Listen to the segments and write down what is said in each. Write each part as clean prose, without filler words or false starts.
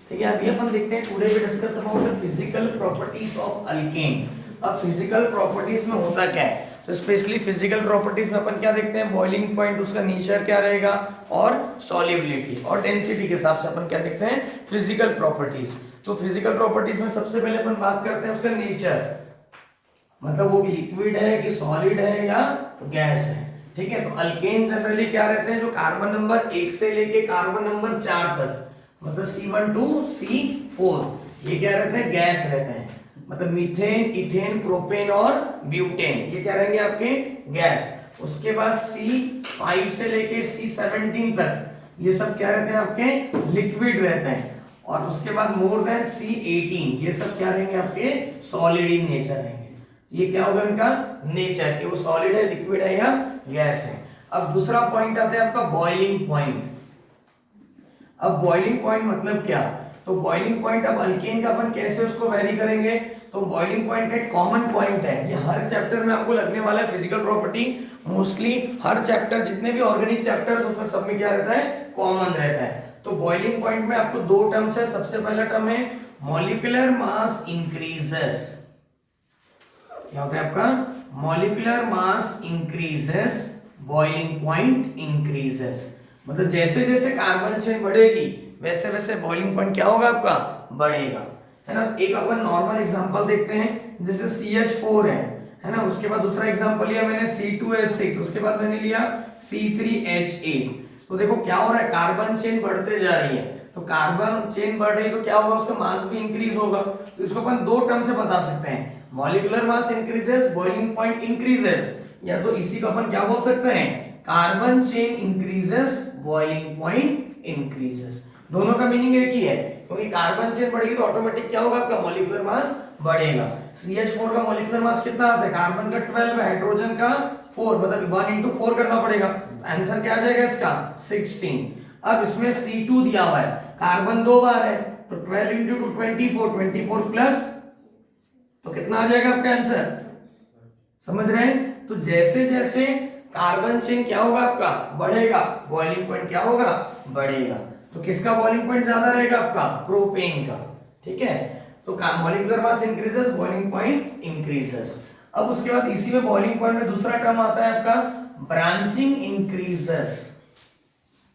ठीक है, अभी अपन देखते हैं today we discuss about the physical properties of alkane. अब फिजिकल प्रॉपर्टीज में होता क्या है, तो स्पेशली फिजिकल प्रॉपर्टीज में अपन क्या देखते हैं, बॉइलिंग पॉइंट, उसका नेचर क्या रहेगा, और सॉल्युबिलिटी और डेंसिटी के हिसाब से अपन क्या देखते हैं, फिजिकल प्रॉपर्टीज। तो फिजिकल प्रॉपर्टीज में सबसे पहले अपन बात करते हैं उसका नेचर, मतलब वो लिक्विड है कि सॉलिड है या गैस है। ठीक है, तो अल्केन जनरली क्या रहते हैं, जो कार्बन नंबर 1 से लेके कार्बन नंबर 4 तक, मतलब C1 to C4, ये क्या रहते हैं, गैस रहते हैं। मतलब मीथेन, इथेन, प्रोपेन और ब्यूटेन, ये क्या रहेंगे आपके, गैस। उसके बाद C5 से लेके C17 तक ये सब क्या रहते हैं आपके, लिक्विड रहते हैं। और उसके बाद मोर देन C18 ये सब क्या रहेंगे आपके, सॉलिड इन नेचर रहेंगे। ये क्या होगा इनका नेचर, कि वो सॉलिड है, लिक्विड है या गैस है। अब दूसरा पॉइंट आता है आपका बॉइलिंग पॉइंट। अब बॉइलिंग पॉइंट मतलब क्या, तो बॉइलिंग पॉइंट अब अल्केन का अपन कैसे उसको वेरी करेंगे, तो बॉइलिंग पॉइंट का एक कॉमन पॉइंट है, ये हर चैप्टर में आपको लगने वाला है। फिजिकल प्रॉपर्टी मोस्टली हर चैप्टर, जितने भी ऑर्गेनिक चैप्टर्स उसमें सब में क्या रहता है, कॉमन रहता है। तो बॉइलिंग पॉइंट में आपको दो टर्म्स है। सबसे पहला टर्म है मॉलिक्यूलर मास इंक्रीजेस। क्या होता है आपका, molecular mass increases, boiling point increases. मतलब जैसे जैसे कार्बन चेन बढ़ेगी वैसे वैसे बॉइलिंग पॉइंट क्या होगा आपका, बढ़ेगा, है ना। एक अपन नॉर्मल एग्जांपल देखते हैं, जैसे CH4 है ना। उसके बाद दूसरा एग्जांपल लिया मैंने C2H6, उसके बाद मैंने लिया C3H8। तो देखो क्या हो रहा है, कार्बन चेन बढ़ते जा रही है, तो कार्बन चेन बढ़ रही है तो क्या होगा, उसका मास भी इंक्रीज होगा। तो इसको अपन दो टर्म से बता सकते हैं, molecular mass increases, boiling point increases, या तो इसी को अपन क्या बोल सकते हैं, carbon chain increases, boiling point increases. दोनों का मीनिंग एक ही है, क्योंकि कार्बन चेन बढ़ेगी तो ऑटोमेटिक क्या होगा, आपका मॉलिक्यूलर मास बढ़ेगा। CH4 का मॉलिक्यूलर मास कितना आता है, कार्बन का 12 है, हाइड्रोजन का 4, मतलब 1 into 4 करना पड़ेगा। आंसर क्या आ जाएगा इसका, 16। अब इसमें C2 दिया हुआ है, कार्बन 2 बार है, तो 12 into 2 24, 24 प्लस, तो कितना आ जाएगा आपका आंसर, समझ रहे हैं। तो जैसे जैसे कार्बन चेन क्या होगा आपका, बढ़ेगा, बॉइलिंग पॉइंट क्या होगा, बढ़ेगा। तो किसका बॉइलिंग पॉइंट ज्यादा रहेगा आपका, प्रोपेन का। ठीक है, तो molecular mass increases, boiling point increases. अब उसके बाद इसी में बॉइलिंग पॉइंट में दूसरा टर्म आता है आपका ब्रांचिंग इंक्रीजेस।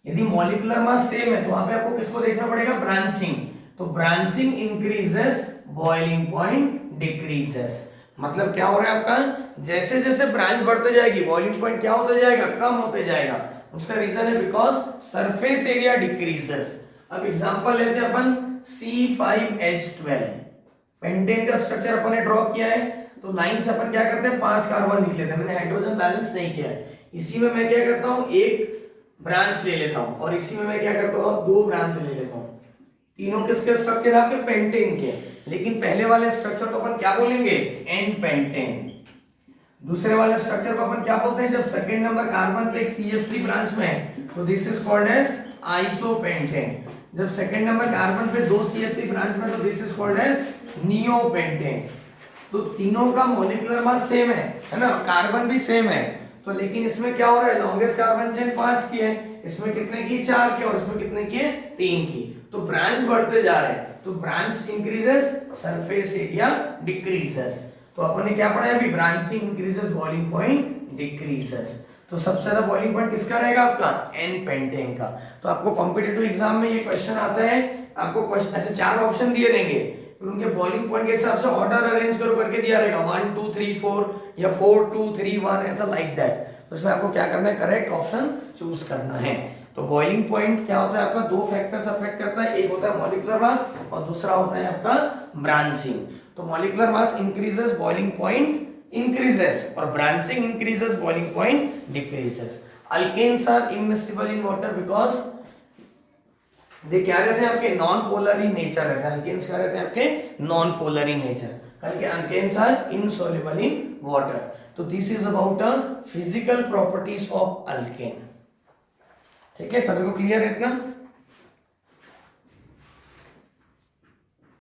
यदि मॉलिक्यूलर मास सेम है तो वहां पे आपको किसको देखना पड़ेगा, ब्रांचिंग। तो branching increases, boiling point decreases. मतलब क्या हो रहा है आपका, जैसे जैसे ब्रांच बढ़ते जाएगी बॉइलिंग पॉइंट क्या होता जाएगा, कम होते जाएगा। उसका रीजन है बिकॉज सरफेस एरिया डिक्रीजेस। अब एग्जांपल लेते हैं अपन C5H12, पेंटेन का स्ट्रक्चर अपन ने ड्रॉ किया है, तो लाइन से अपन क्या करते हैं, 5 कार्बन लिख लेते हैं। मैंने हाइड्रोजन बैलेंस नहीं किया है, इसी में मैं क्या करता हूं, एक ब्रांच ले लेता हूं, और इसी में मैं क्या करता हूं, 2 ब्रांच ले लेता हूं। तीनों किसके स्ट्रक्चर आपके, पेंटेन के, लेकिन पहले वाले स्ट्रक्चर को अपन क्या बोलेंगे, एन पेंटेन। दूसरे वाले स्ट्रक्चर को अपन क्या बोलते हैं, जब सेकंड नंबर कार्बन पे एक CH3 ब्रांच में है तो this is called as isopentane. जब सेकंड नंबर कार्बन पे 2 CH3 ब्रांच में तो this is called as neopentane. तो तीनों का मॉलिक्यूलर मास सेम है ना, कार्बन भी सेम है, तो लेकिन इसमें क्या हो रहा है, लॉन्गेस्ट कार्बन चेन 5 की है, इसमें कितने की, 4 की, और इसमें कितने की है, 3 की। तो ब्रांच बढ़ते जा रहे हैं, तो branch increases, surface area decreases. तो अपन ने क्या पढ़ा है अभी, branching increases, boiling point decreases. तो सबसे ज्यादा बॉइलिंग पॉइंट किसका रहेगा आपका, एन पेंटेन का। तो आपको कॉम्पिटिटिव एग्जाम में ये क्वेश्चन आता है, आपको क्वेश्चन ऐसे 4 ऑप्शन दिए रहेंगे, फिर उनके बॉइलिंग पॉइंट के हिसाब से ऑर्डर अरेंज करो करके दिया रहेगा, 1 2 3 4 या 4 2 3 1, ऐसा लाइक दैट। तो इसमें आपको क्या करना है, करेक्ट ऑप्शन चूज करना है। तो बॉइलिंग पॉइंट क्या होता है आपका, 2 फैक्टर्स अफेक्ट करता है, एक होता है मॉलिक्यूलर मास और दूसरा होता है आपका ब्रांचिंग। तो molecular mass increases, boiling point increases, और branching increases, boiling point decreases. Alkanes are immiscible in water because they क्या रहते हैं आपके, नॉन पोलर इन नेचर रहते हैं। अल्केन्स क्या रहते हैं आपके, नॉन पोलर इन नेचर, करके alkanes are insoluble in water. तो this is about physical properties of alkane. ठीक है, सभी को क्लियर है इतना।